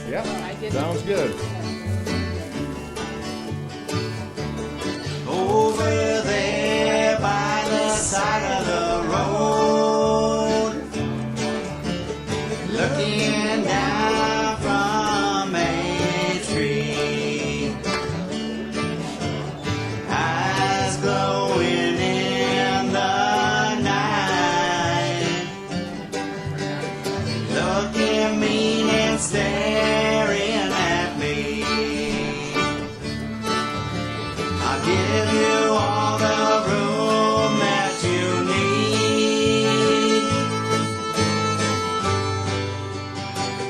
Yeah, sounds good. Over there by the side of the road, looking down from a tree, eyes glowing in the night, looking mean and staring at me. I'll give you all the room that you need.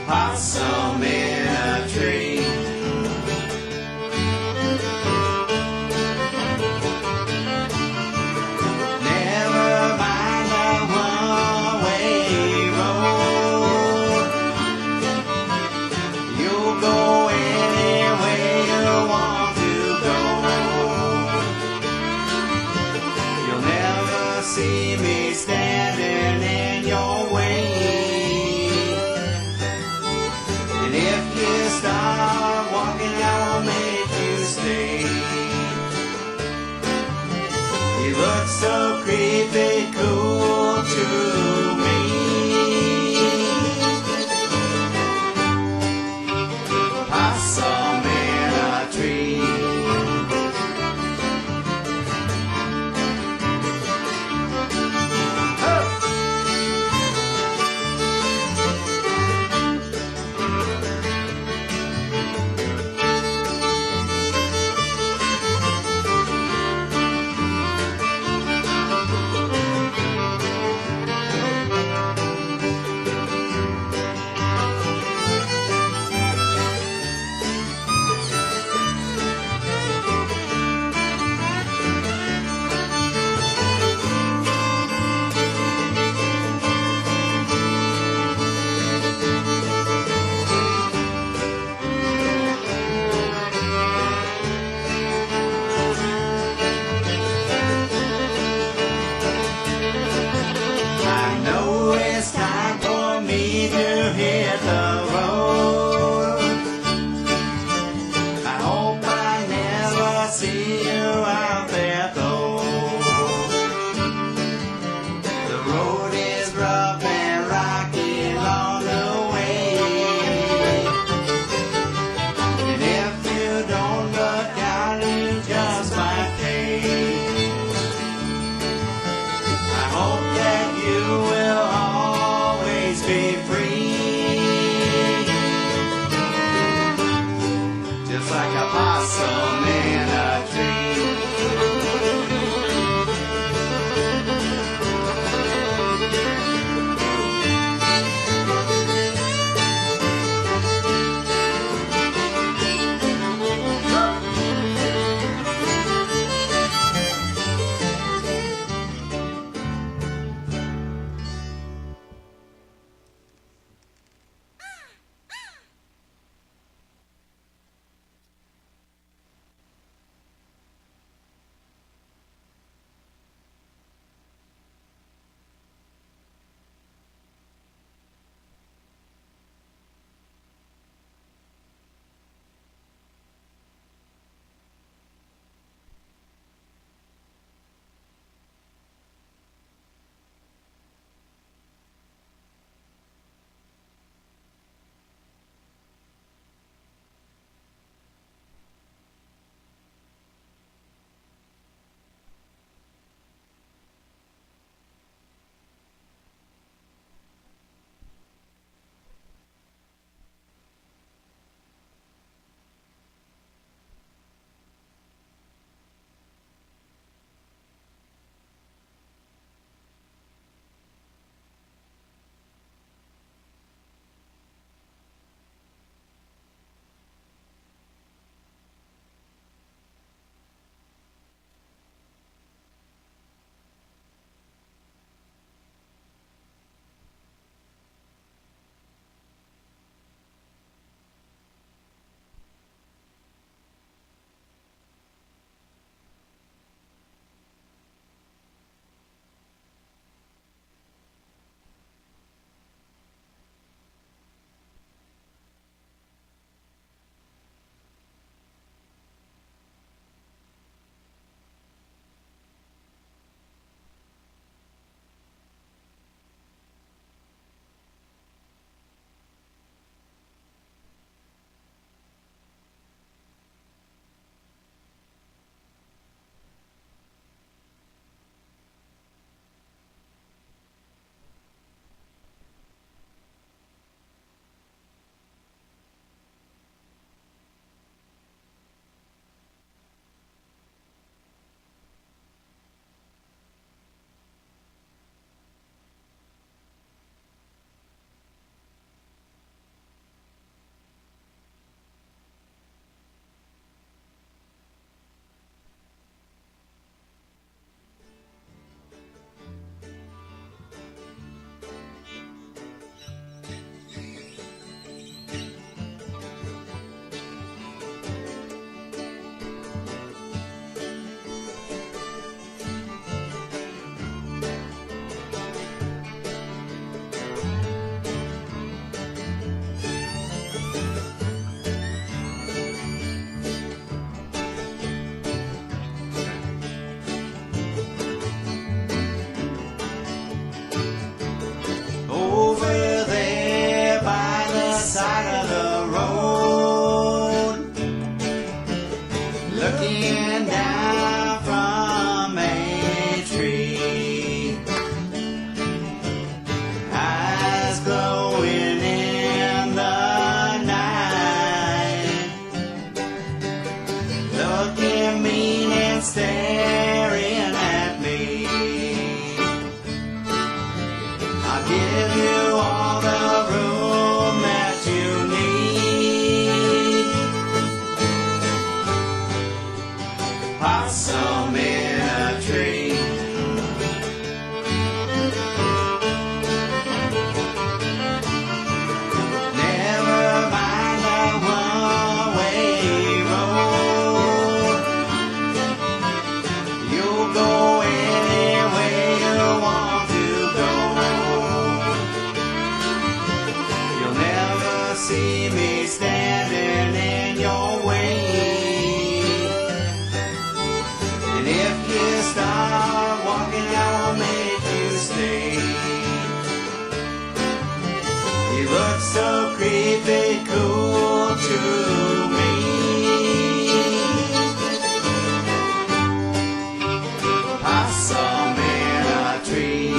Possum in a tree. Never mind the one-way road. You'll go anywhere you want to go. You'll never see me standing in your way. And if you start walking, I'll make you stay. You look so creepy cool to me. Possum in a tree. possum in a tree.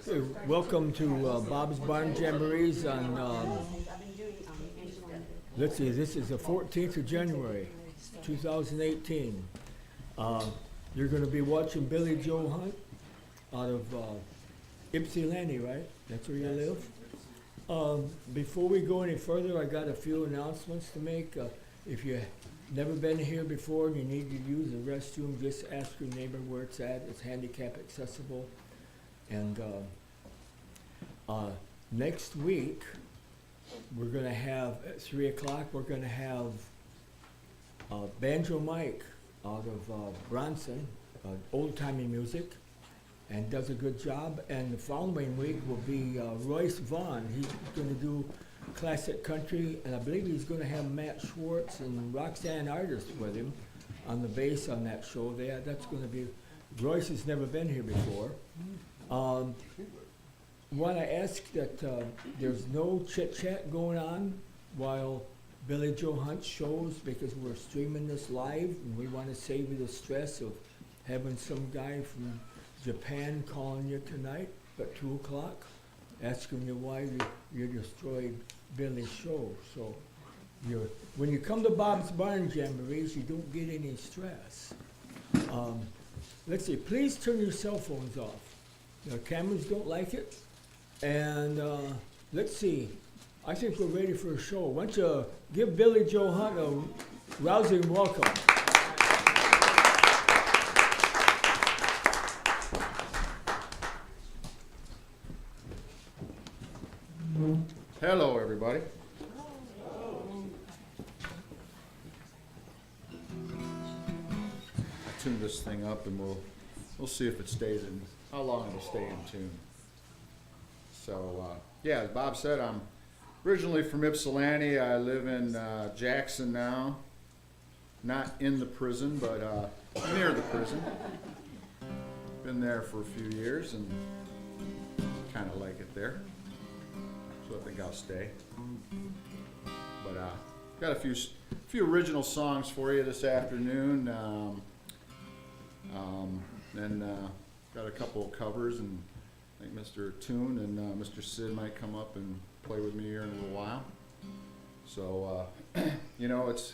Hey, welcome to Bob's Barn Jamborees on, let's see, this is the 14th of January, 2018. You're going to be watching Billy Joe Hunt out of Ypsilanti, right? That's where you live? Before we go any further, I got a few announcements to make. If you've never been here before and you need to use the restroom, just ask your neighbor where it's at. It's handicap accessible. And next week, we're going to have, at 3 o'clock, we're going to have Banjo Mike out of Bronson, old-timey music, and does a good job. And the following week will be Royce Vaughn. He's going to do classic country, and I believe he's going to have Matt Schwartz and Roxanne Artist with him on the bass on that show. That's going to be, Royce has never been here before. Want to ask that there's no chit-chat going on while Billy Joe Hunt shows, because we're streaming this live, and we want to save you the stress of having some guy from Japan calling you tonight at 2 o'clock, asking you why you destroyed Billy's show. So when you come to Bob's Barn Jamborees, you don't get any stress. Let's see, please turn your cell phones off. The cameras don't like it. And let's see, I think we're ready for a show. Why don't you give Billy Joe Hunt a rousing welcome. Hello, everybody. I'll tune this thing up and we'll see if it stays in, how long it'll stay in tune. So, yeah, as Bob said, I'm originally from Ypsilanti. I live in Jackson now. Not in the prison, but near the prison. Been there for a few years and kind of like it there. So I think I'll stay. But got a few original songs for you this afternoon. Then got a couple of covers and I think Mr. Tune and Mr. Sid might come up and play with me here in a little while. So, you know, it's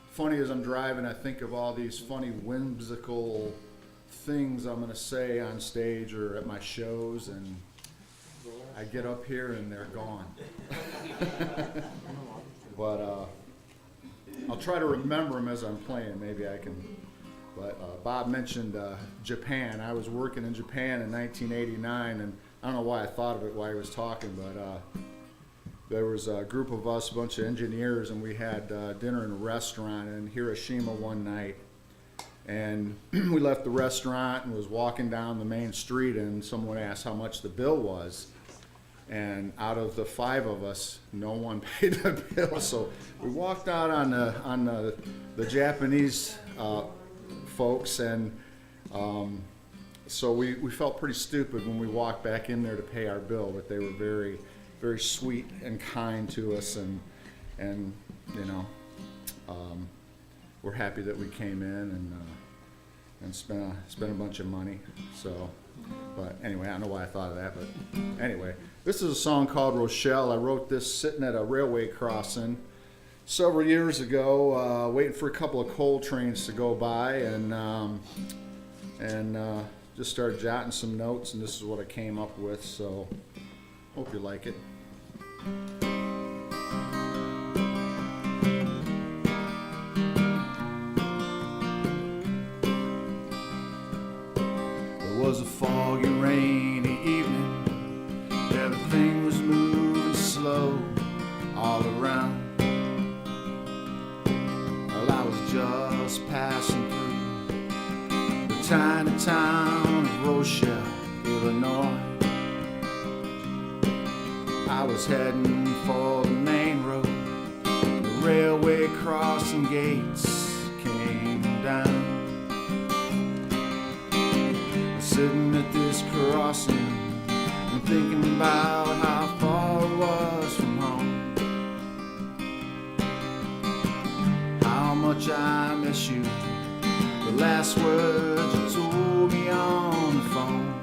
funny as I'm driving, I think of all these funny, whimsical things I'm gonna say on stage or at my shows, and I get up here and they're gone. But I'll try to remember them as I'm playing. Maybe I can. But Bob mentioned Japan. I was working in Japan in 1989, and I don't know why I thought of it while he was talking, but there was a group of us, a bunch of engineers, and we had dinner in a restaurant in Hiroshima one night. And we left the restaurant and was walking down the main street, and someone asked how much the bill was. And out of the 5 of us, no one paid the bill. So we walked out on the Japanese folks, and so we felt pretty stupid when we walked back in there to pay our bill. But they were very, very sweet and kind to us, and you know, we're happy that we came in and spent a bunch of money. So, but anyway, I don't know why I thought of that, but anyway. This is a song called Rochelle. I wrote this sitting at a railway crossing several years ago, waiting for a couple of coal trains to go by, and just started jotting some notes, and this is what I came up with, so hope you like it. There was a foggy, rainy evening. Everything was moving slow all around. Well, I was just passing through the tiny town of Rochelle, Illinois. I was heading for the main road. The railway crossing gates came down. Sitting at this crossing, I'm thinking about how far it was from home, how much I miss you, the last words you told me on the phone.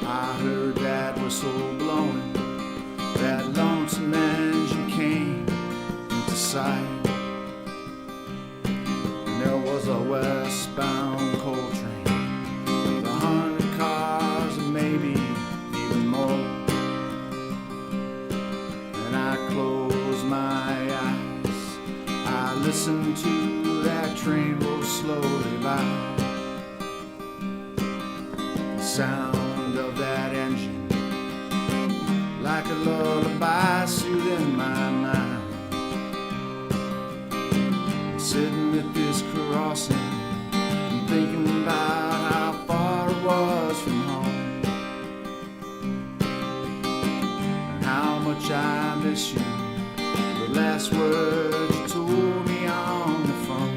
I heard that whistle blowing, that lonesome engine came into sight. There was a westbound coal train with 100 cars and maybe even more. And I closed my eyes, I listened to that train roll slowly by. The sound of that engine, like a lullaby, soothing my mind. Sitting at this crossing, I'm thinking about how far it was from home, and how much I miss you, the last words you told me on the phone.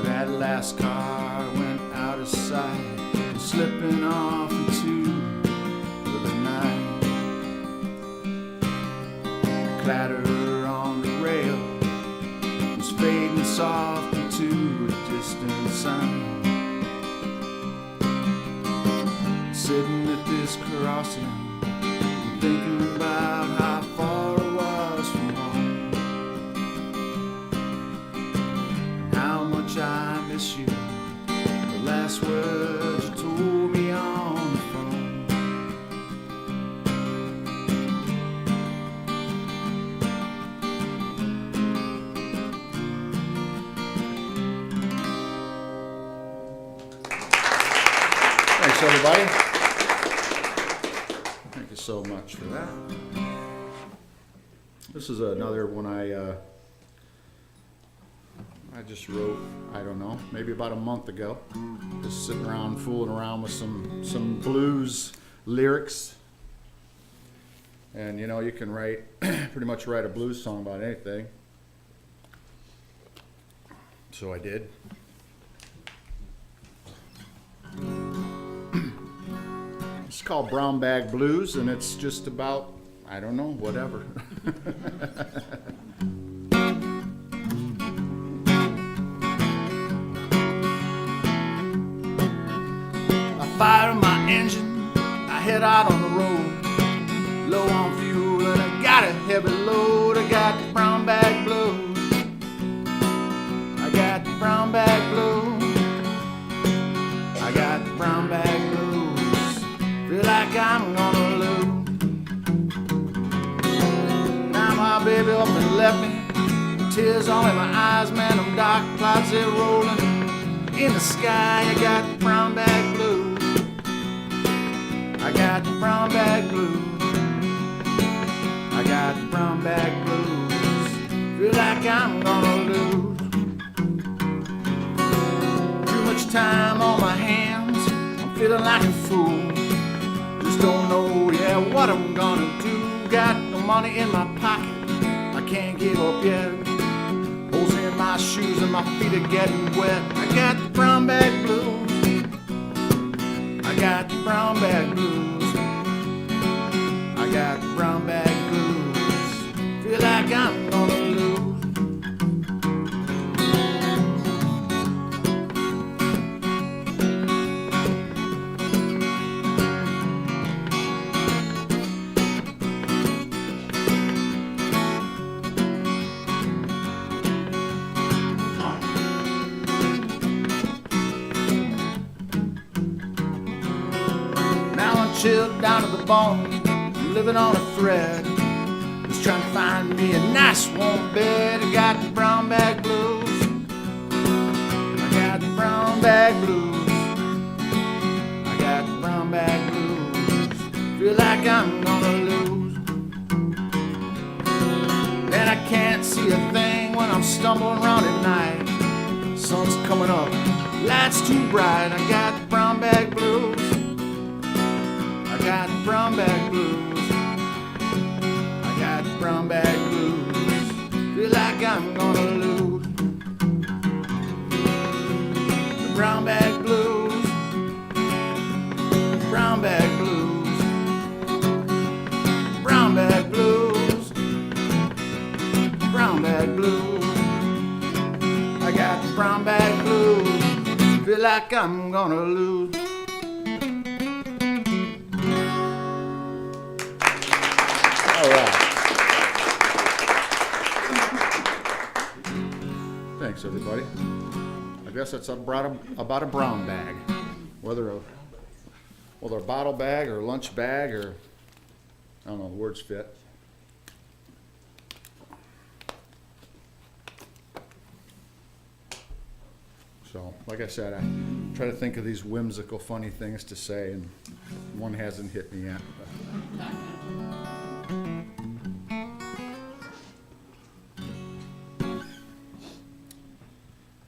That last car went out of sight, slipping off into the night. The clatter on the rail was fading softly to a distant sound. Sitting at this crossing, I'm thinking about how far it was from home, and how much I miss you, the last words you told me on the phone. Thanks, everybody. Thank you so much for that. This is another one I just wrote, I don't know, maybe about a month ago. Just sitting around fooling around with some blues lyrics. And you know, you can write, pretty much write a blues song about anything. So I did. It's called Brown Bag Blues, and it's just about, I don't know, whatever. I fired my engine, I head out on the road, low on fuel, and I got a heavy load. I got the brown bag blues. I got the brown bag blues. I got the brown bag blues. Feel like I'm gonna lose. Now my baby up and left me, tears all in my eyes, man. Them dark clouds, they're rolling in the sky. I got the brown bag blues. I got the brown bag blues. I got the brown bag blues. Feel like I'm gonna lose. Too much time on my hands, I'm feeling like a fool. Just don't know, yeah, what I'm gonna do. Got no money in my pocket, I can't give up yet. Holes in my shoes and my feet are getting wet. I got the brown bag blues. I got the brown bag blues. I got the brown bag blues. Feel like I'm gonna lose. Chilled down to the bone, I'm living on a thread. Just trying to find me a nice warm bed. I got the brown bag blues. I got the brown bag blues. I got the brown bag blues. Feel like I'm gonna lose. And I can't see a thing when I'm stumbling around at night. Sun's coming up, lights too bright. I got the brown bag blues. I got the brown bag blues. I got the brown bag blues. Feel like I'm gonna lose. The brown bag blues. Brown bag blues. Brown bag blues. Brown bag blues. I got the brown bag blues. Feel like I'm gonna lose. All right. Thanks, everybody. I guess that's about a brown bag, whether a bottle bag or lunch bag or I don't know. The words fit. So, like I said, I try to think of these whimsical, funny things to say, and one hasn't hit me yet.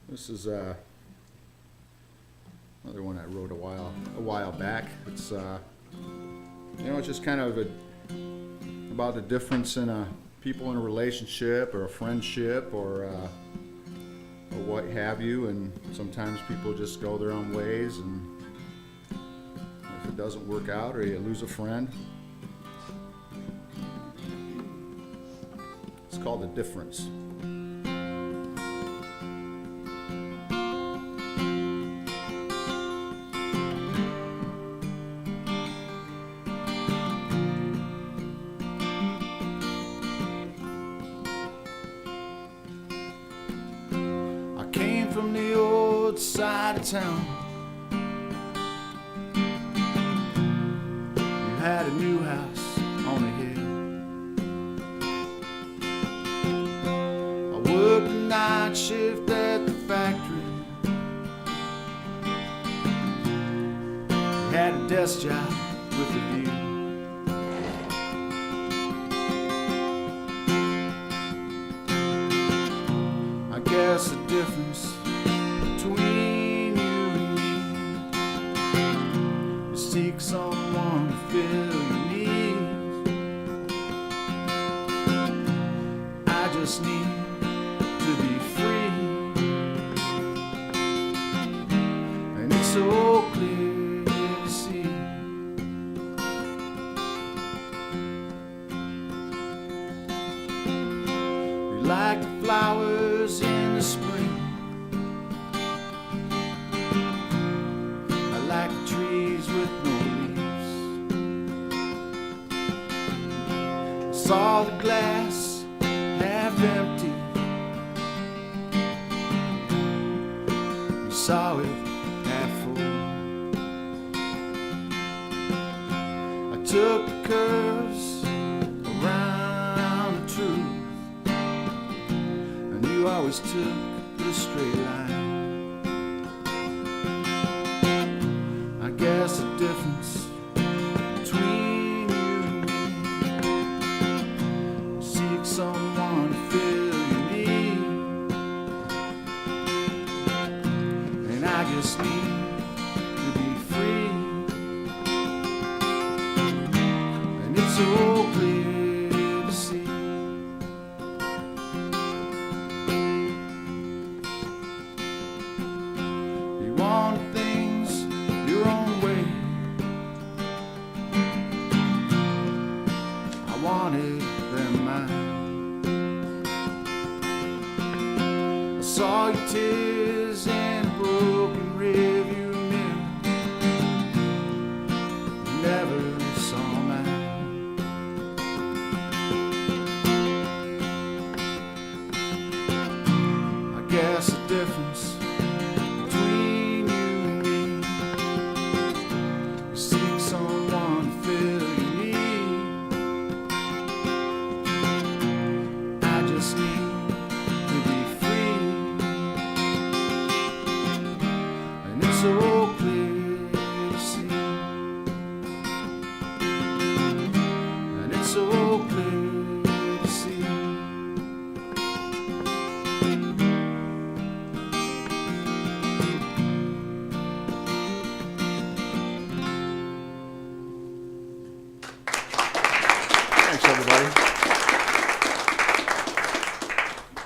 This is another one I wrote a while back. It's it's just kind of about the difference in people in a relationship or a friendship or what have you, and sometimes people just go their own ways, and if it doesn't work out or you lose a friend, it's called The Difference. From the old side of town, you had a new house on a hill. I worked the night shift at the factory. You had a desk job with a view. I guess the difference between you and me is seek someone to fill your needs. need to be free, and it's so clear to see. We like the flowers in the spring, I like the trees with no leaves. Saw the glass half empty, we saw it half full. I took the curves around the truth, and you always took the straight line. I guess the difference between you and me, seek someone to fill your need, and I just need to be free, and it's so clear to see. You want things your own way, I wanted them mine. I saw your tears in a broken rearview mirror, you never saw mine. I guess the difference between you and me, you seek someone to fill your need, I just need to be free, and it's so clear to see, and it's so clear to see. Thanks, everybody.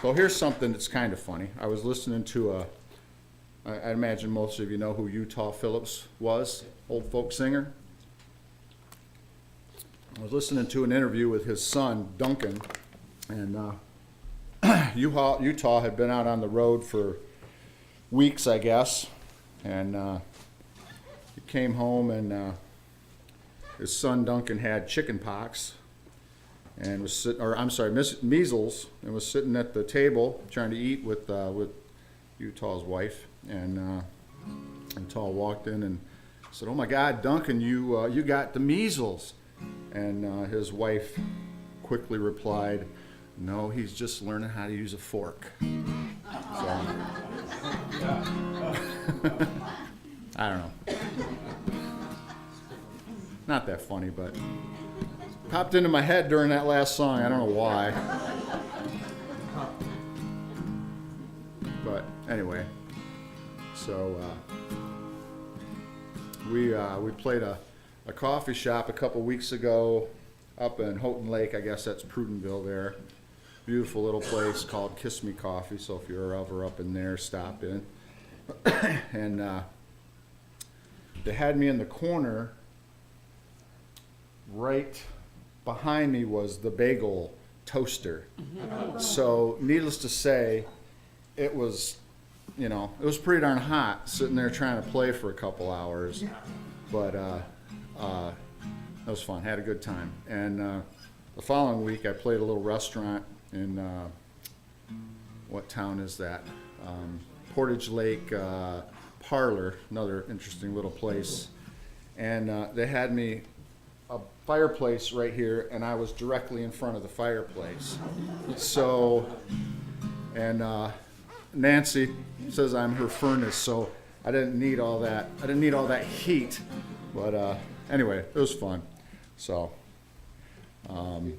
So here's something that's kind of funny. I was listening to I imagine most of you know who Utah Phillips was, old folk singer. I was listening to an interview with his son, Duncan, and Utah had been out on the road for weeks, I guess, and he came home and his son Duncan had chicken pox and was measles, and was sitting at the table trying to eat with Utah's wife, and Utah walked in and said, "Oh my God, Duncan, you got the measles," and his wife quickly replied, "No, he's just learning how to use a fork." So, I don't know. Not that funny, but popped into my head during that last song. I don't know why. But anyway, so we played a coffee shop a couple weeks ago up in Houghton Lake. I guess that's Prudenville there. Beautiful little place called Kiss Me Coffee. So if you're ever up in there, stop in. And they had me in the corner. Right behind me was the bagel toaster. So needless to say, it was pretty darn hot sitting there trying to play for a couple hours. But that was fun. Had a good time. And the following week, I played a little restaurant in what town is that? Portage Lake Parlor, another interesting little place. And they had me a fireplace right here, and I was directly in front of the fireplace. So, and Nancy says I'm her furnace, so I didn't need all that. I didn't need all that heat. But anyway, it was fun. So I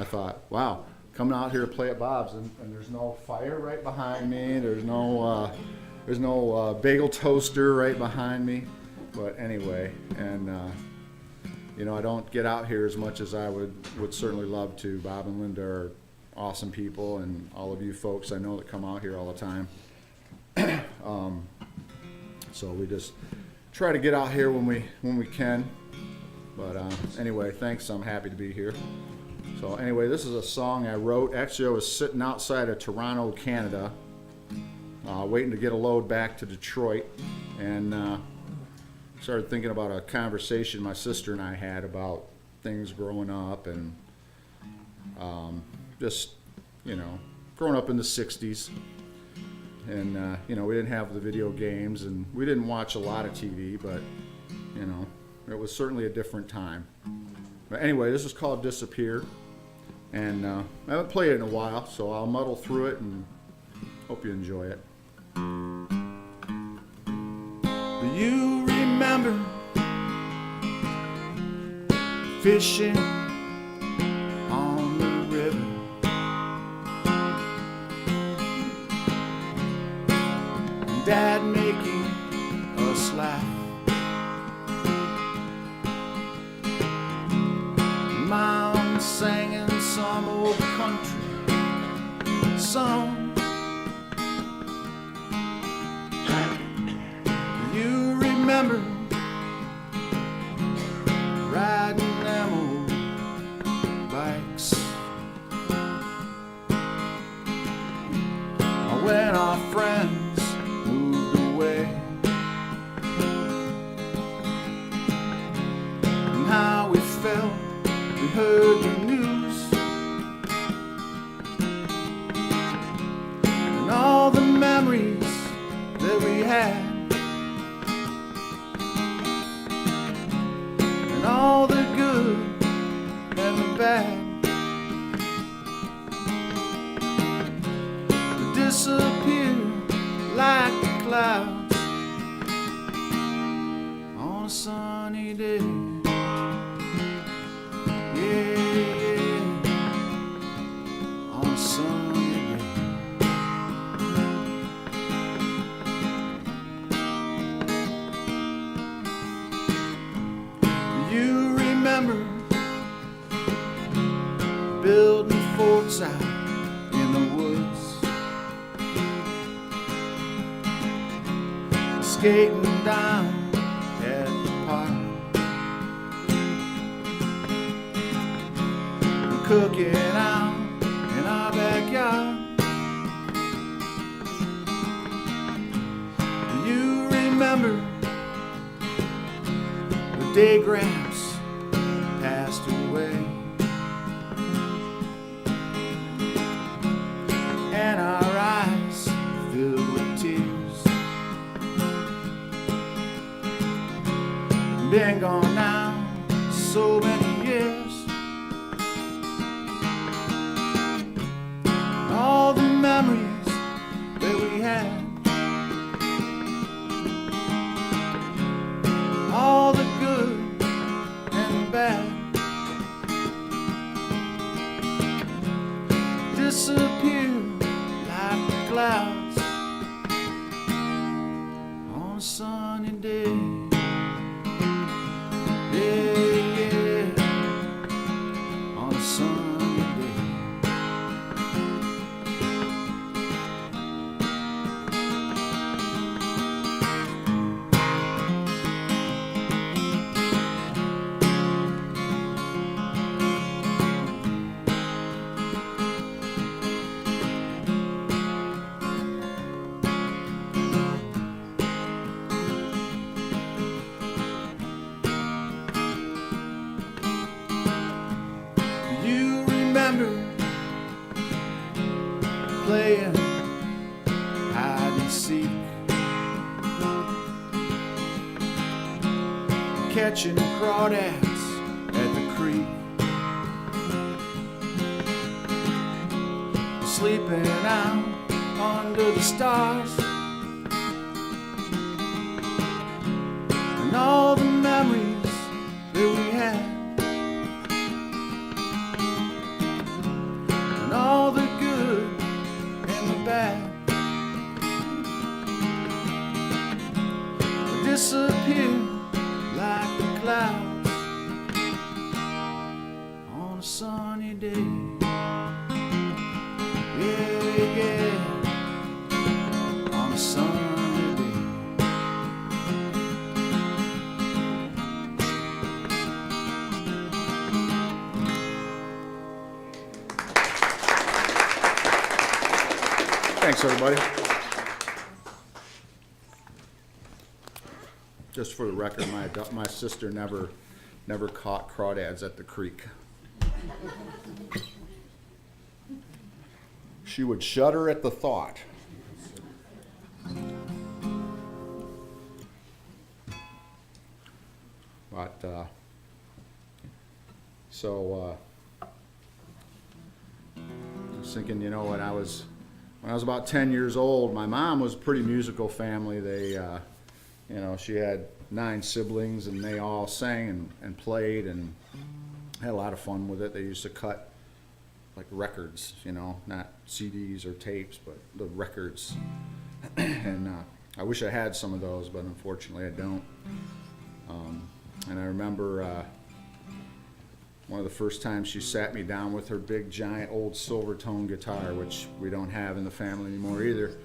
thought, wow, coming out here to play at Bob's, and there's no fire right behind me. There's no bagel toaster right behind me. But anyway, and I don't get out here as much as I would certainly love to. Bob and Linda are awesome people, and all of you folks I know that come out here all the time. So we just try to get out here when we can. But anyway, thanks. I'm happy to be here. So anyway, this is a song I wrote. Actually, I was sitting outside of Toronto, Canada, waiting to get a load back to Detroit, and started thinking about a conversation my sister and I had about things growing up, and just, you know, growing up in the 60s. And, you know, we didn't have the video games, and we didn't watch a lot of TV, but, you know, it was certainly a different time. But anyway, this is called Disappear, and I haven't played it in a while, so I'll muddle through it and hope you enjoy it. Do you remember fishing on the river? And Dad making us laugh. Mom singing some old country song. You remember riding them old bikes when our friends moved away, and how we felt we heard the news, and all the memories that we had, and all the good and the bad, would disappear like the clouds on a sunny day. Yeah, on a sunny day. You remember building forts out in the woods, skating down at the park, and cooking out in our backyard. You remember the day Gramps passed away, and our eyes filled with tears. Been gone now so many years. All the memories that we had, all the good and the bad, disappear like the clouds on a sunny day. Yeah, yeah, on a sunny day. You remember playing hide and seek, catching crawdads at the creek, sleeping out under the stars, and all the memories that we had, and all the good and the bad, disappear like the clouds on a sunny day. reggae on a sunny day. Thanks, everybody. Just for the record, my sister never caught crawdads at the creek. She would shudder at the thought. But I was thinking, you know, when I was about 10 years old, my mom was a pretty musical family. They, you know, she had 9 siblings, and they all sang and played and had a lot of fun with it. They used to cut like records, you know, not CDs or tapes, but the records. And I wish I had some of those, but unfortunately I don't. And I remember one of the first times she sat me down with her big, giant, old silver tone guitar, which we don't have in the family anymore either.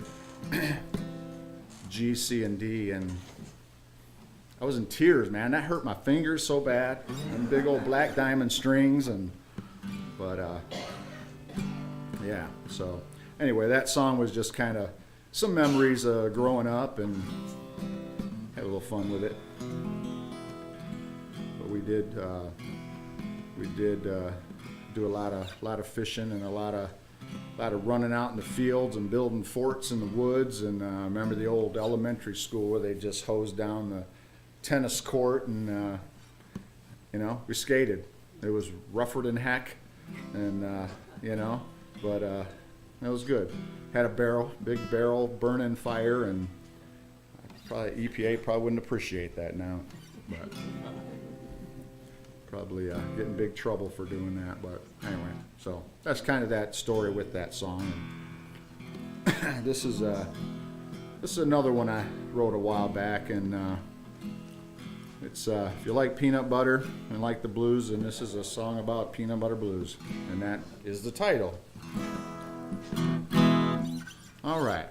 G, C, and D, and I was in tears, man. That hurt my fingers so bad. And big old black diamond strings, but yeah. So anyway, that song was just kind of some memories growing up, and had a little fun with it. But we did do a lot of fishing and a lot of running out in the fields and building forts in the woods. And I remember the old elementary school where they just hosed down the tennis court, and you know, we skated. It was rougher than heck, and you know, but it was good. Had a big barrel, burning fire, and probably EPA probably wouldn't appreciate that now, but probably get in big trouble for doing that. But anyway, so that's kind of that story with that song. And this is another one I wrote a while back, and it's if you like peanut butter and like the blues, and this is a song about peanut butter blues, and that is the title. All right.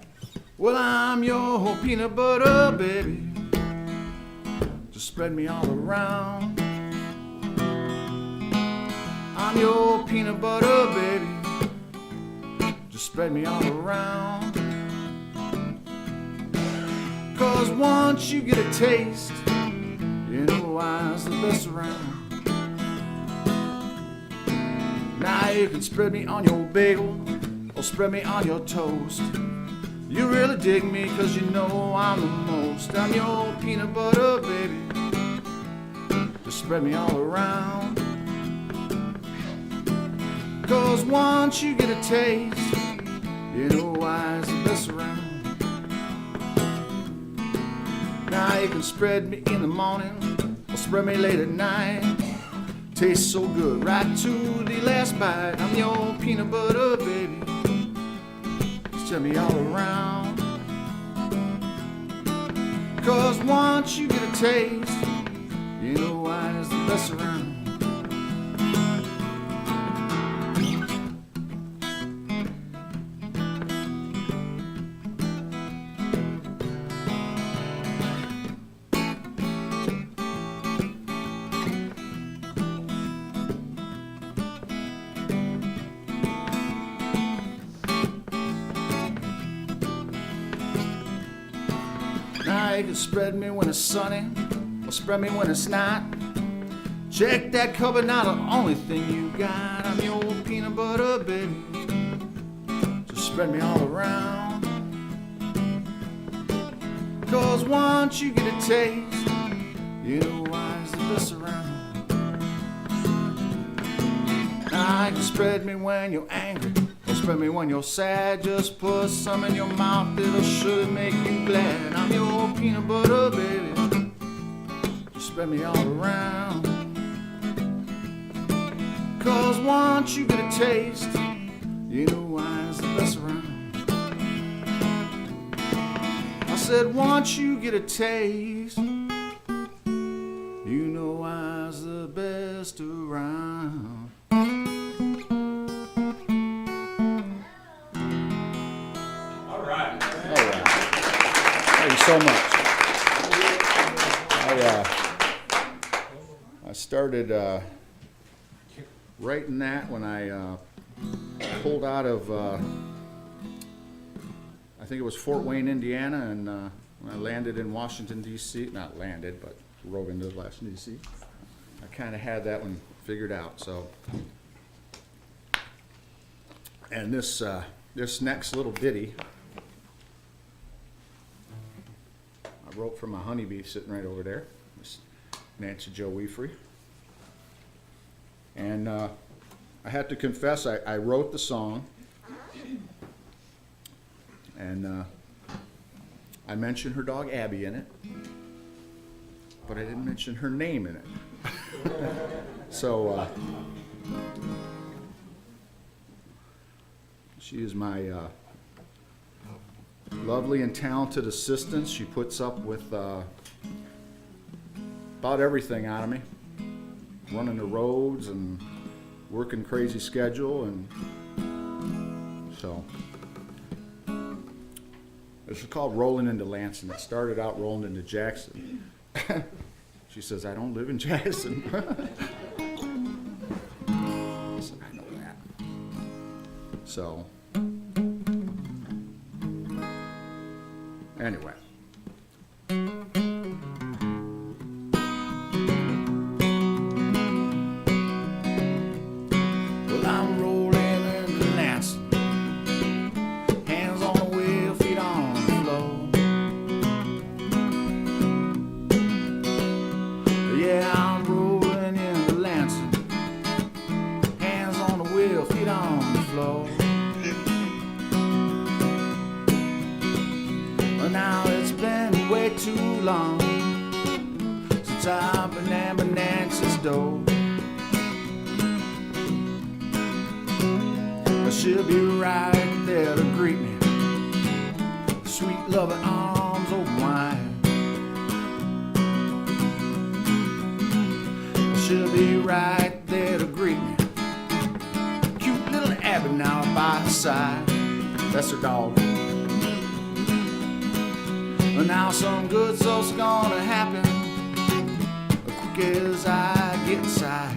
Well, I'm your peanut butter baby, just spread me all around. I'm your peanut butter baby, just spread me all around. 'Cause once you get a taste, you know I's the best around. Now you can spread me on your bagel or spread me on your toast. You really dig me 'cause you know I'm the most. I'm your peanut butter baby, just spread me all around. 'Cause once you get a taste, you know I's the best around. Now you can spread me in the morning or spread me late at night. Tastes so good right to the last bite. I'm your peanut butter baby, spread me all around. 'Cause once you get a taste, you know I's the best around. Now you can spread me when it's sunny, or spread me when it's not. Check that cupboard, not the only thing you got. I'm your peanut butter baby, just spread me all around. 'Cause once you get a taste, you know I's the best around. Now you can spread me when you're angry, or spread me when you're sad. Just put some in your mouth, it'll sure make you glad. I'm your peanut butter baby, just spread me all around. 'Cause once you get a taste, you know I's the best around. I said once you get a taste, you know I's the best around. so much. I started writing that when I pulled out of, I think it was Fort Wayne, Indiana, and when I landed in Washington, D.C., not landed, but rode into Washington, D.C., I kind of had that one figured out, so. And this next little ditty, I wrote for my honeybee sitting right over there, Miss Nancy Jo Weefrey. And I have to confess, I wrote the song, and I mentioned her dog Abby in it, but I didn't mention her name in it. So she is my lovely and talented assistant. She puts up with about everything out of me, running the roads and working crazy schedule, and so it's called Rolling into Lansing. It started out rolling into Jackson. She says, I don't live in Jackson. I said, I know that. So anyway. Well, I'm rolling into Lansing, hands on the wheel, feet on the floor. Yeah, I'm rolling into Lansing, hands on the wheel, feet on the floor. Now it's been way too long since I've been at my Nancy's door. She'll be right there to greet me, sweet loving arms open wide. She'll be right there to greet me, cute little Abby now by her side. That's her dog. Now some good stuff's gonna happen quick as I get inside,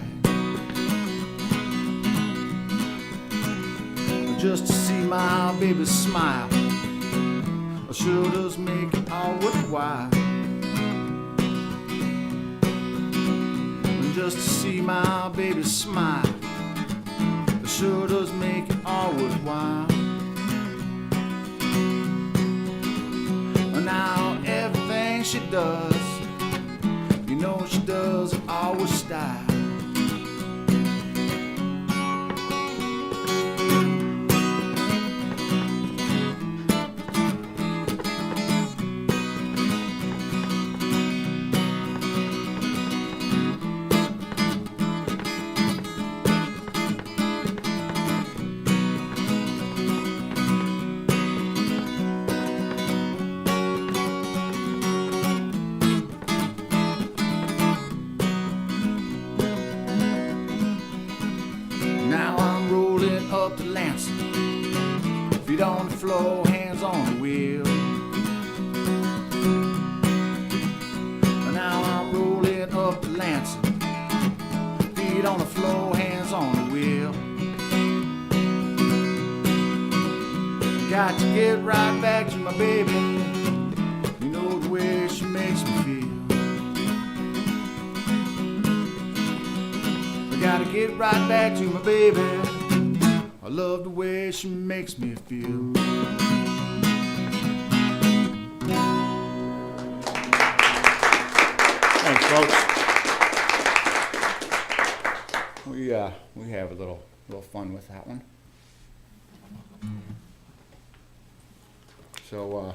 just to see my baby smile sure does make it all worthwhile. Just to see my baby smile sure does make it all worthwhile. Now everything she does, you know she does it all with style. Up to Lansing, feet on the floor, hands on the wheel. Now I'm rolling up to Lansing, feet on the floor, hands on the wheel. Got to get right back to my baby, you know the way she makes me feel. I gotta get right back to my baby, I love the way she makes me feel. Thanks, folks. We have a little fun with that one. So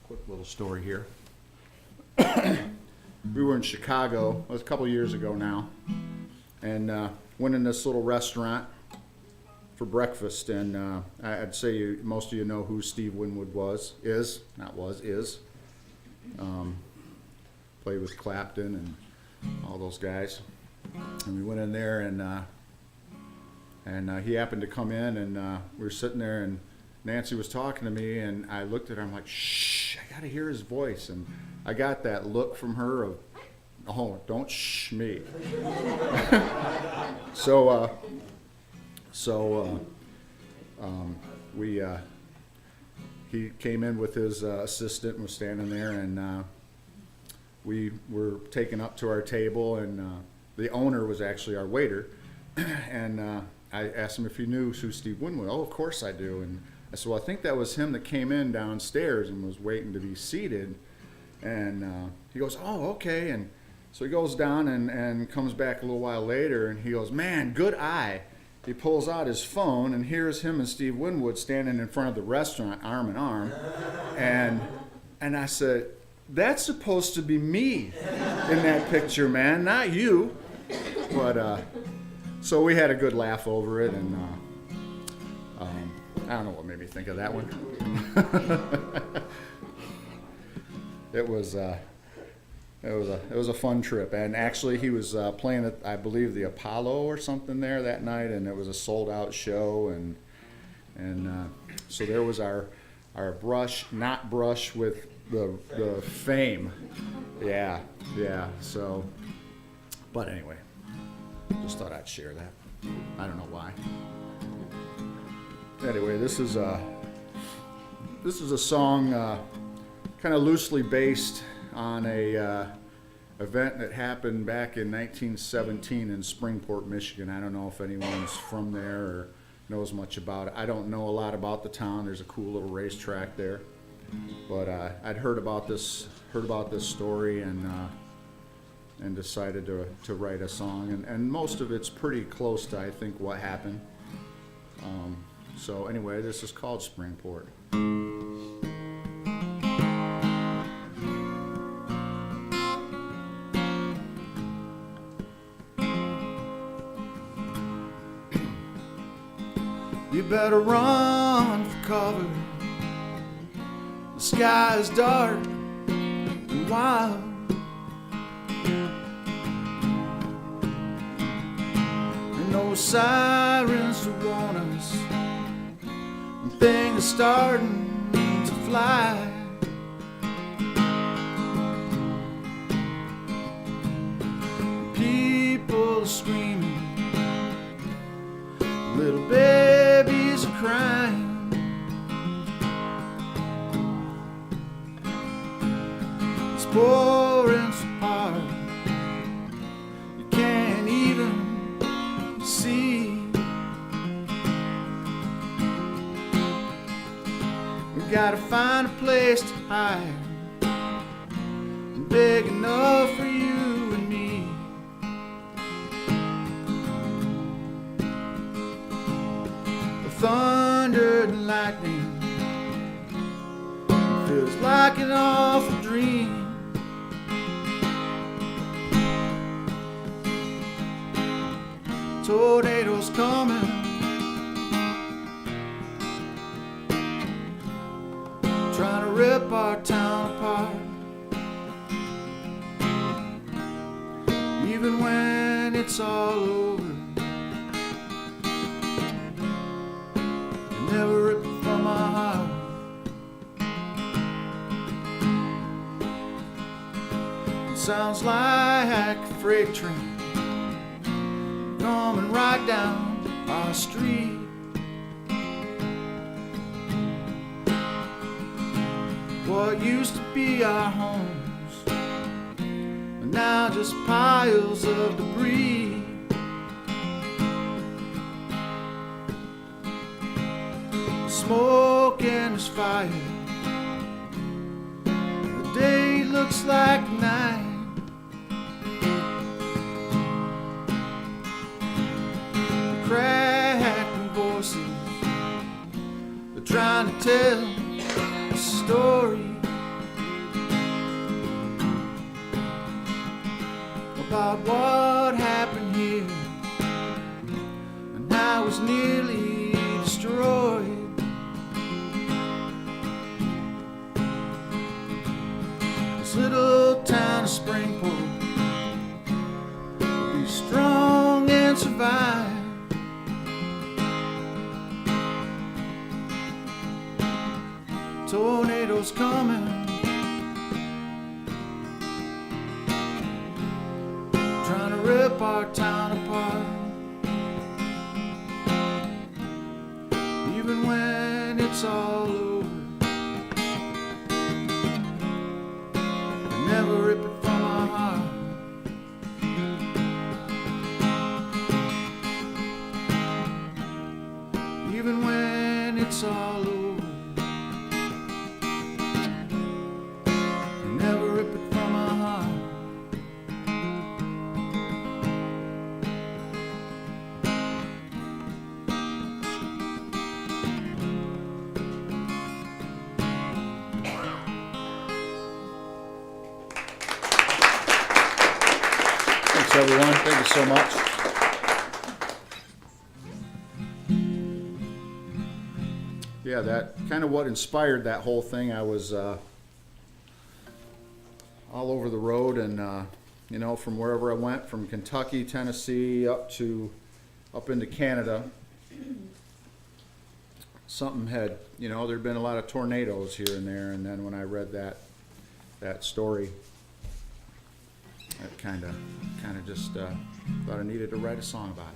quick little story here. We were in Chicago, it was a couple years ago now, and went in this little restaurant for breakfast, and I'd say most of you know who Steve Winwood is. Played with Clapton and all those guys. And we went in there and And he happened to come in, and we were sitting there, and Nancy was talking to me, and I looked at her, I'm like, shh, I gotta hear his voice. And I got that look from her of, oh, don't shh me. He came in with his assistant and was standing there, and we were taken up to our table, and the owner was actually our waiter. And I asked him if he knew who Steve Winwood. Oh, of course I do. And I said, well, I think that was him that came in downstairs and was waiting to be seated. And he goes, oh, okay. And so he goes down and comes back a little while later, and he goes, man, good eye. He pulls out his phone, and here's him and Steve Winwood standing in front of the restaurant, arm in arm. And I said, that's supposed to be me in that picture, man, not you. But so we had a good laugh over it, and I don't know what made me think of that one. It was a fun trip, and actually he was playing at, I believe, the Apollo or something there that night, and it was a sold-out show, and so there was our not brush with the fame, yeah. So, but anyway, just thought I'd share that. I don't know why. Anyway, this is a song kind of loosely based on a event that happened back in 1917 in Springport, Michigan. I don't know if anyone's from there or knows much about it. I don't know a lot about the town. There's a cool little racetrack there, but I'd heard about this story and decided to write a song, and most of it's pretty close to, I think, what happened. So anyway, this is called Springport. You better run for cover. The sky is dark and wild. And no sirens to warn us when things are starting to fly. People are screaming, little babies are crying. It's pouring so hard you can't even see. We gotta find a place to hide, big enough for you and me. The thunder and lightning feels like an awful dream. Tornadoes coming, trying to rip our town apart. Even when it's all over, you never rip it from my heart. It sounds like a freight train coming right down our street. What used to be our homes are now just piles of debris. Smoke and there's fire. The day looks like night. Cracking voices, they're trying to tell a story about what happened here and how it was nearly destroyed. This little town of Springport will be strong and survive. tornado's coming. Trying to rip our town apart. Even when it's all over, I never rip it from my heart. Even when it's all over, I never rip it from my heart. Thanks, everyone. Thank you so much. Yeah, that kind of what inspired that whole thing. I was all over the road, and you know, from wherever I went, from Kentucky, Tennessee, up into Canada. Something had, you know, there'd been a lot of tornadoes here and there, and then when I read that story, that kind of just thought I needed to write a song about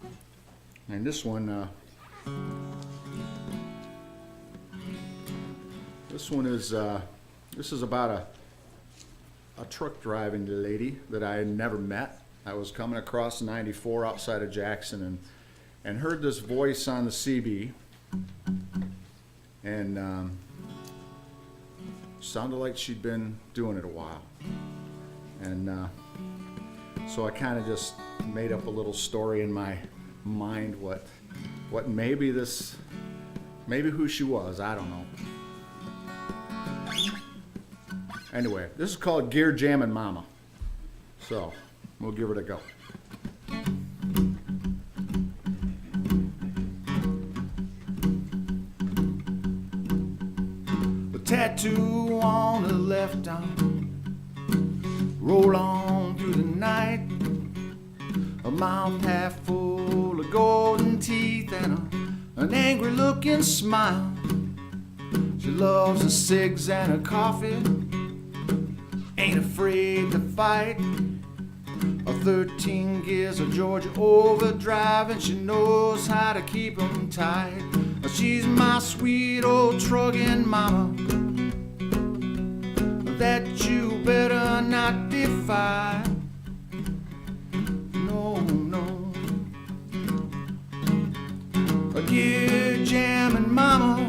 it. And this one is about a truck driving lady that I had never met. I was coming across 94 outside of Jackson and heard this voice on the CB, and sounded like she'd been doing it a while. And so I kind of just made up a little story in my mind what maybe who she was. I don't know. Anyway, this is called Gear Jammin' Mama. So we'll give it a go. A tattoo on the left arm, roll on through the night. A mouth half full of golden teeth and an angry looking smile. She loves her cigs and her coffee, ain't afraid to fight. A 13 gears of Georgia overdrive, and she knows how to keep 'em tight. She's my sweet old truckin' mama that you better not defy. No, no. A gear jammin' mama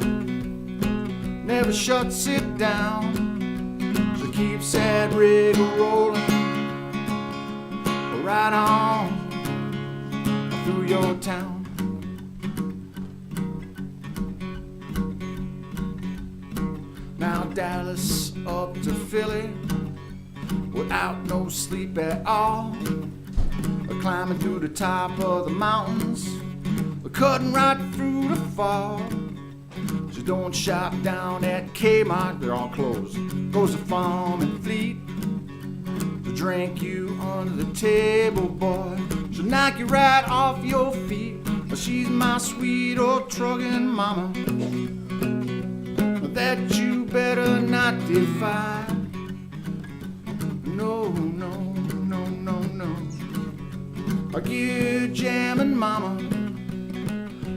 never shuts it down. She keeps that rig rolling right on through your town. Now Dallas up to Philly without no sleep at all. Climbing through the top of the mountains, cutting right through the fog. She don't shop down at Kmart, they're all closed. Goes to Farm and Fleet to drink you under the table, boy. She'll knock you right off your feet. She's my sweet old truckin' mama that you better not defy. No, no, no, no, no. A gear jammin' mama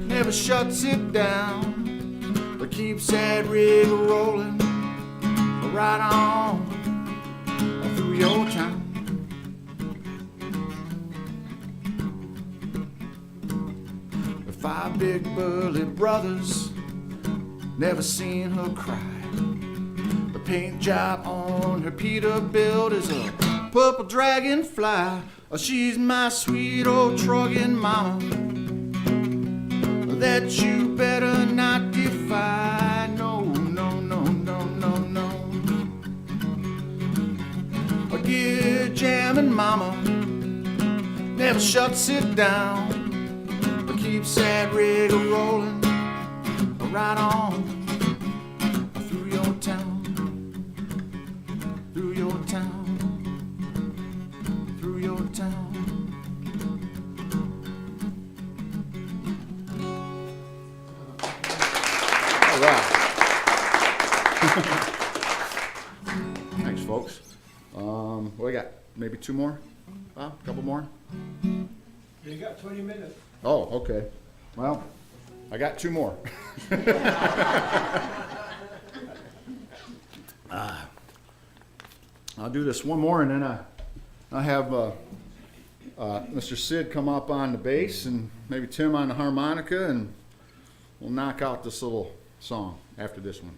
never shuts it down, but keeps that rig rolling right on through your town. The 5 big burly brothers never seen her cry. The paint job on her Peterbilt is a purple dragonfly. She's my sweet old truckin' mama that you better not defy. No, no, no, no, no, no. A gear jammin' mama never shuts it down, but keeps that rig rolling right on through your town, through your town, through your town. We got maybe 2 more? A couple more? You got 20 minutes. Oh, okay. Well, I got 2 more. I'll do this one more, and then I'll have Mr. Sid come up on the bass, and maybe Tim on the harmonica, and we'll knock out this little song after this one.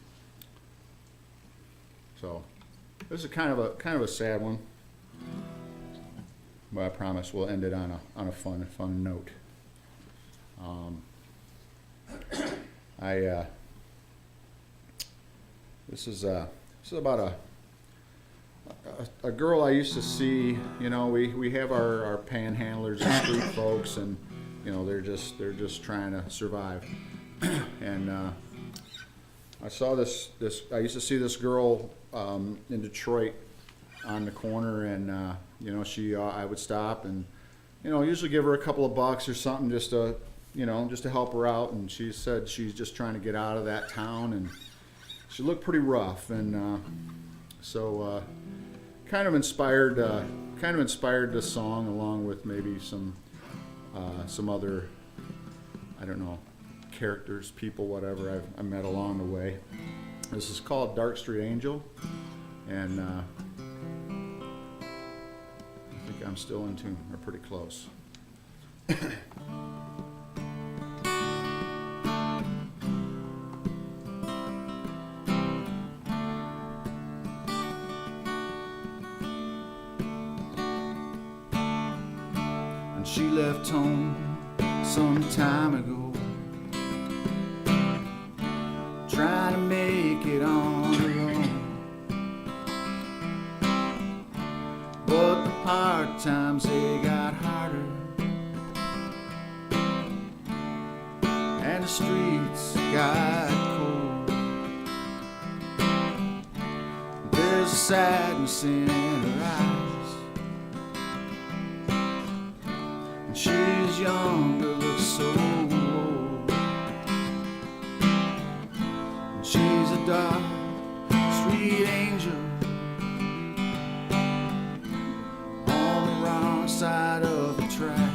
So this is kind of a sad one, but I promise we'll end it on a fun note. This is about a girl I used to see. You know, we have our panhandlers and street folks, and you know they're just trying to survive. And I saw this. I used to see this girl in Detroit on the corner, and you know I would stop and you know usually give her a couple of bucks or something just to help her out. And she said she's just trying to get out of that town, and she looked pretty rough, and so kind of inspired this song, along with maybe some other, I don't know, characters, people, whatever I met along the way. This is called Dark Street Angel, and I think I'm still in tune, or pretty close. She left home some time ago, trying to make it on her own. But the hard times, they got harder, and the streets got cold. There's a sadness in her eyes. She's young but looks so old. And she's a dark street angel on the wrong side of the track.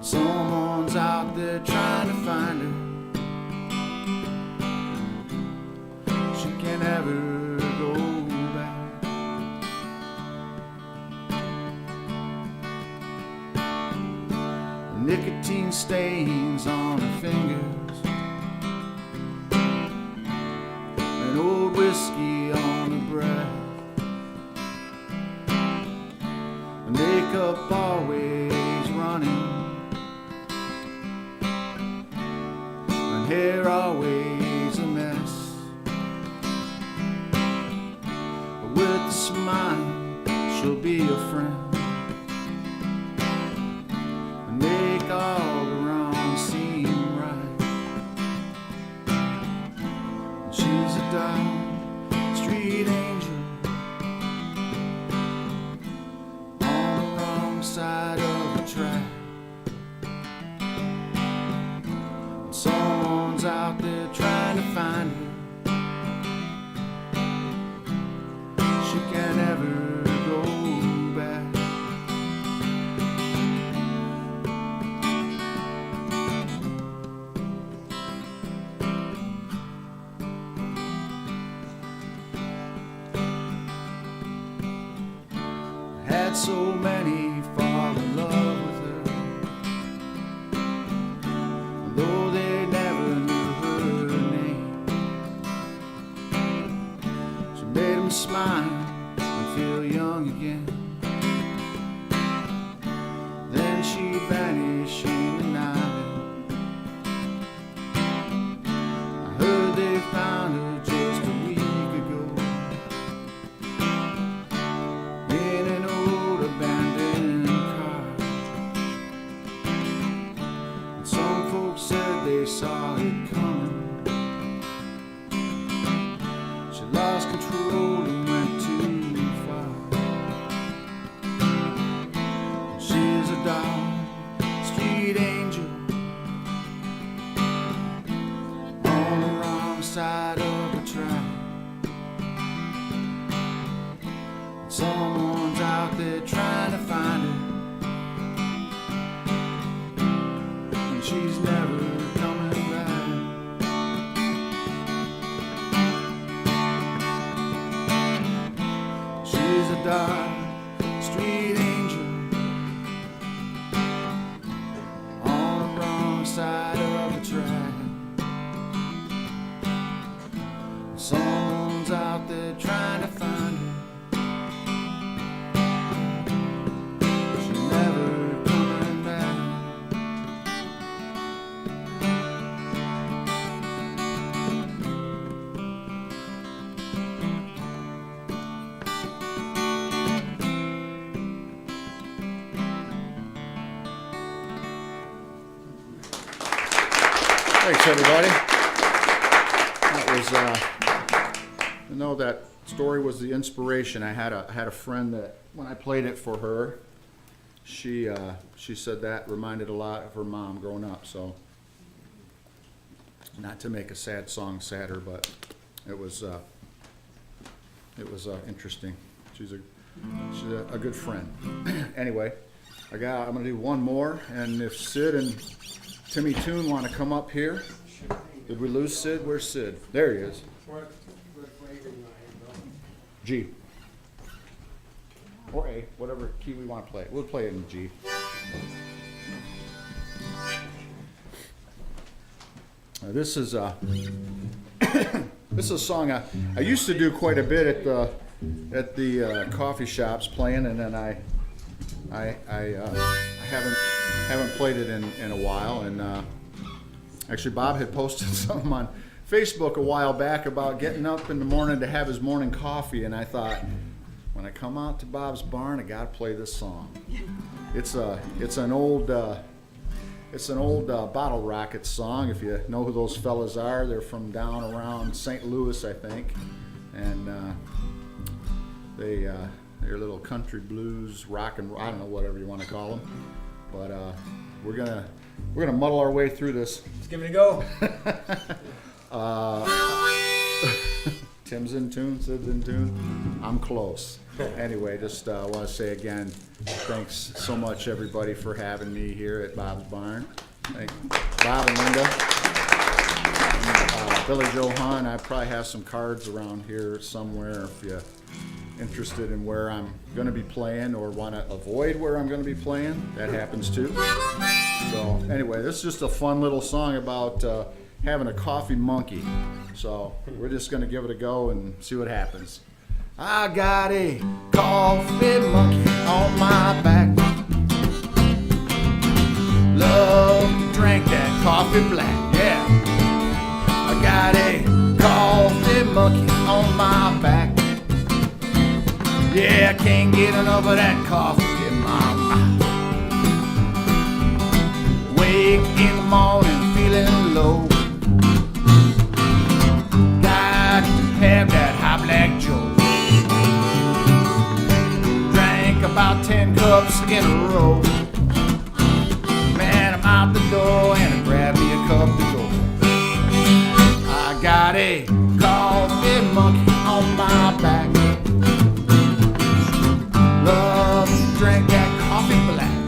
Someone's out there trying to find her. She can't ever go back. Nicotine stains on her fingers, and old whiskey on her breath, and makeup always running, and hair always a mess. But with a smile, she'll be your friend. All the wrong seem right. And she's a dark street angel on the wrong side of the track. And someone's out there trying to find her. She can't ever go back. So many fall in love with her, though they never knew her name. She made them smile and feel young again. Then she vanished in the night. I heard they found her just a week ago in an old abandoned car. And some folks said they saw it coming. She lost control and went too far. there trying to find her, and she's never coming back. She's a dark street angel on the wrong side of the track. Someone's out there trying to find her. She's never coming back. Thanks, everybody. That was, you know, that story was the inspiration. I had a friend that when I played it for her, she said that reminded a lot of her mom growing up. So, not to make a sad song sadder, but it was interesting. She's a good friend. Anyway, I'm gonna do one more, and if Sid and Timmy Toon want to come up here. Did we lose Sid? Where's Sid? There he is. G. Or A, whatever key we want to play. We'll play it in G. This is a song I used to do quite a bit at the coffee shops playing, and then I haven't played it in a while. And actually, Bob had posted something on Facebook a while back about getting up in the morning to have his morning coffee, and I thought, when I come out to Bob's barn, I gotta play this song. It's an old Bottle Rocket song. If you know who those fellas are, they're from down around St. Louis, I think, and they're little country blues, rock and I don't know, whatever you want to call them. But we're gonna muddle our way through this. Let's give it a go. Tim's in tune, Sid's in tune. I'm close. Anyway, just want to say again, thanks so much everybody for having me here at Bob's Barn. Thank Bob and Linda. And, Billy Joe Hahn, I probably have some cards around here somewhere if you're interested in where I'm going to be playing or want to avoid where I'm going to be playing. That happens too. So anyway, this is just a fun little song about having a coffee monkey. So we're just going to give it a go and see what happens. I got a coffee monkey on my back. Love to drink that coffee black, yeah. I got a coffee monkey on my back. Yeah, I can't get enough of that coffee in my mouth. Wake in the morning feeling low. Got to have that high black Joe. Drank about 10 cups in a row. Man, I'm out the door and I grab me a cup to go. I got a coffee monkey on my back. Love to drink that coffee black.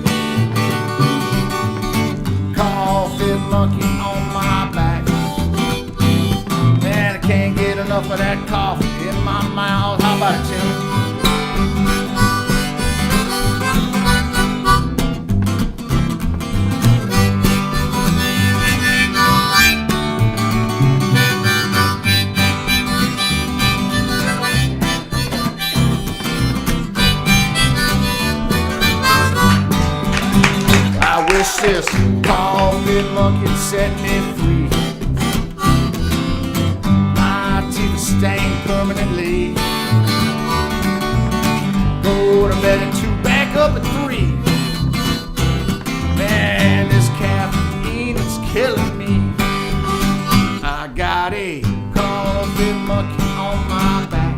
Coffee monkey on my back. Man, I can't get enough of that coffee in my mouth. How about it, Tim? This coffee monkey set me free. My teeth are stained permanently. Go to bed at 2, back up at 3. Man, this caffeine is killing me. I got a coffee monkey on my back.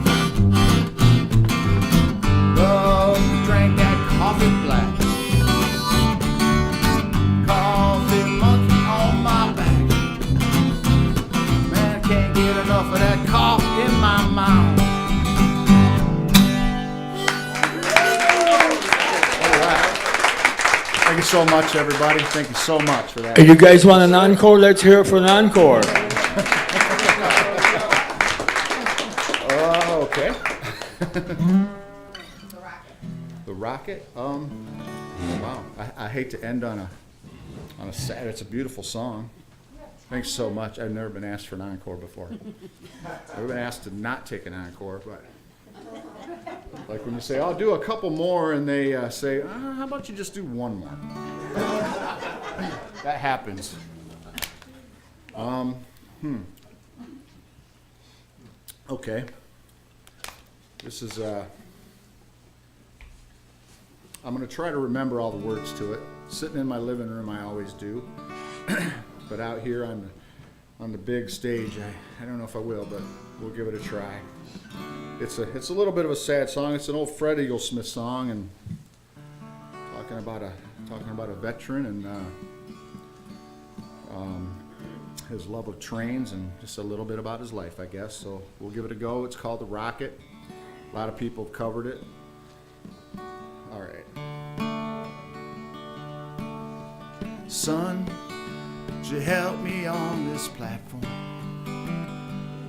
Love to drink that coffee black. Enough of that coffee in my mouth. so much, everybody. Thank you so much for that. Hey, you guys want an encore? Let's hear it for an encore. Okay. The Rocket. Wow. I hate to end on a sad. It's a beautiful song. Thanks so much. I've never been asked for an encore before. I've been asked to not take an encore, but like when you say, "I'll do a couple more," and they say, "How about you just do one more?" That happens. Okay. This is. I'm going to try to remember all the words to it. Sitting in my living room, I always do. But out here on the big stage, I don't know if I will, but we'll give it a try. It's a little bit of a sad song. It's an old Fred Eaglesmith song, and talking about a veteran and his love of trains, and just a little bit about his life, I guess. So we'll give it a go. It's called The Rocket. A lot of people have covered it. All right. Son, would you help me on this platform?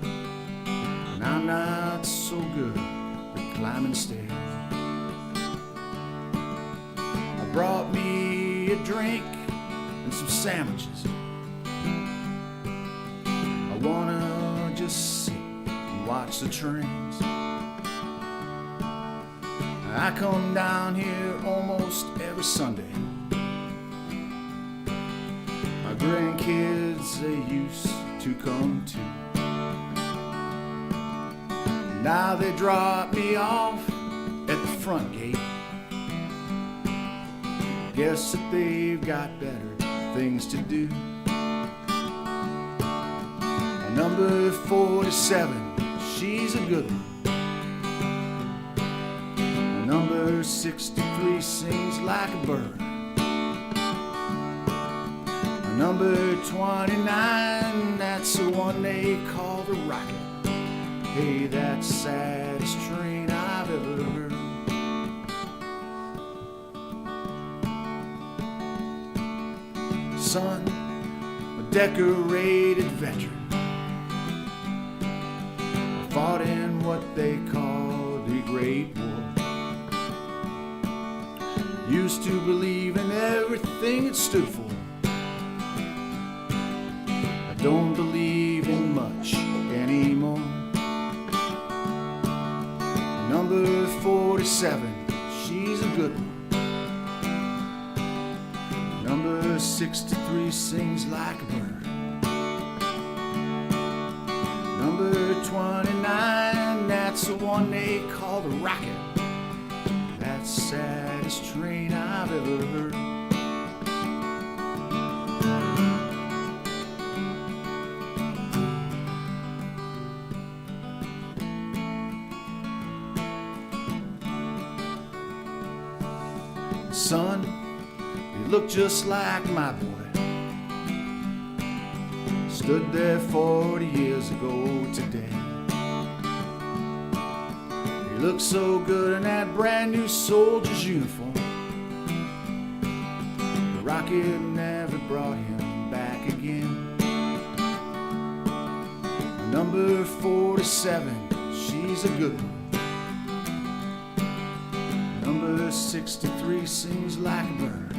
And I'm not so good at climbing stairs. I brought me a drink and some sandwiches. I wanna just sit and watch the trains. I come down here almost every Sunday. My grandkids, they used to come too. Now they drop me off at the front gate. Guess that they've got better things to do. Number 47, she's a good one. Number 63 sings like a bird. Number 29, that's the one they call the Rocket. Hey, that's the saddest train I've ever heard. Son, a decorated veteran, fought in what they call the Great War. Used to believe in everything it stood for. I don't believe in much anymore. Number 47, she's a good one. Number 63 sings like a bird. Number 29, that's the one they call the Rocket. That's the saddest train I've ever heard. Son, you look just like my boy. Stood there 40 years ago today. He looked so good in that brand new soldier's uniform. The Rocket never brought him back again. Number 47, she's a good one. Number 63 sings like a bird.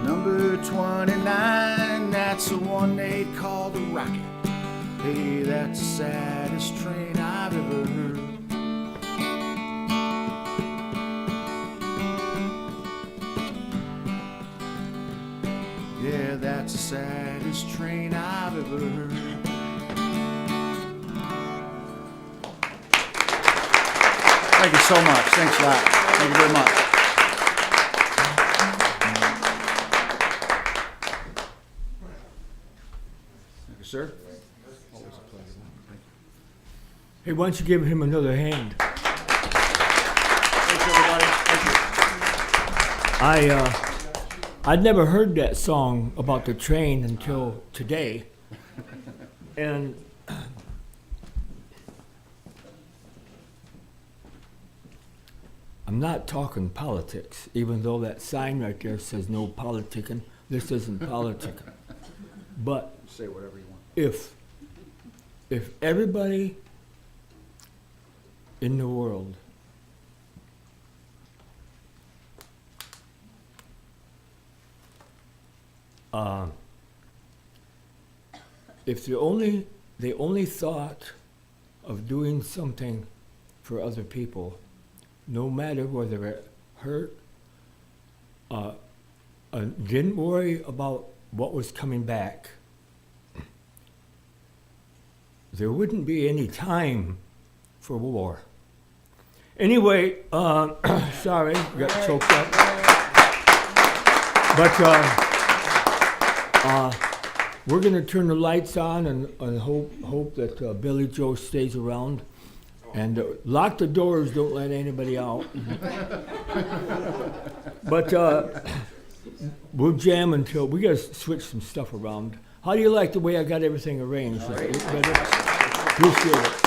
Number 29, that's the one they call the Rocket. Hey, that's the saddest train I've ever heard. Yeah, that's the saddest train I've ever heard. Thank you so much. Thanks a lot. Thank you very much. Thank you, sir. Always a pleasure. Thank you. Hey, why don't you give him another hand? Thanks, everybody. Thank you. I'd never heard that song about the train until today. And I'm I'm not talking politics, even though that sign right there says no politicking. This isn't politicking. But Say whatever you want. if everybody in the world if they only thought of doing something for other people, no matter whether it hurt, didn't worry about what was coming back, there wouldn't be any time for war. Anyway, sorry, got choked up. But we're going to turn the lights on and hope that Billy Joe stays around. And lock the doors, don't let anybody out. But we'll jam until, we got to switch some stuff around. How do you like the way I got everything arranged? Appreciate it.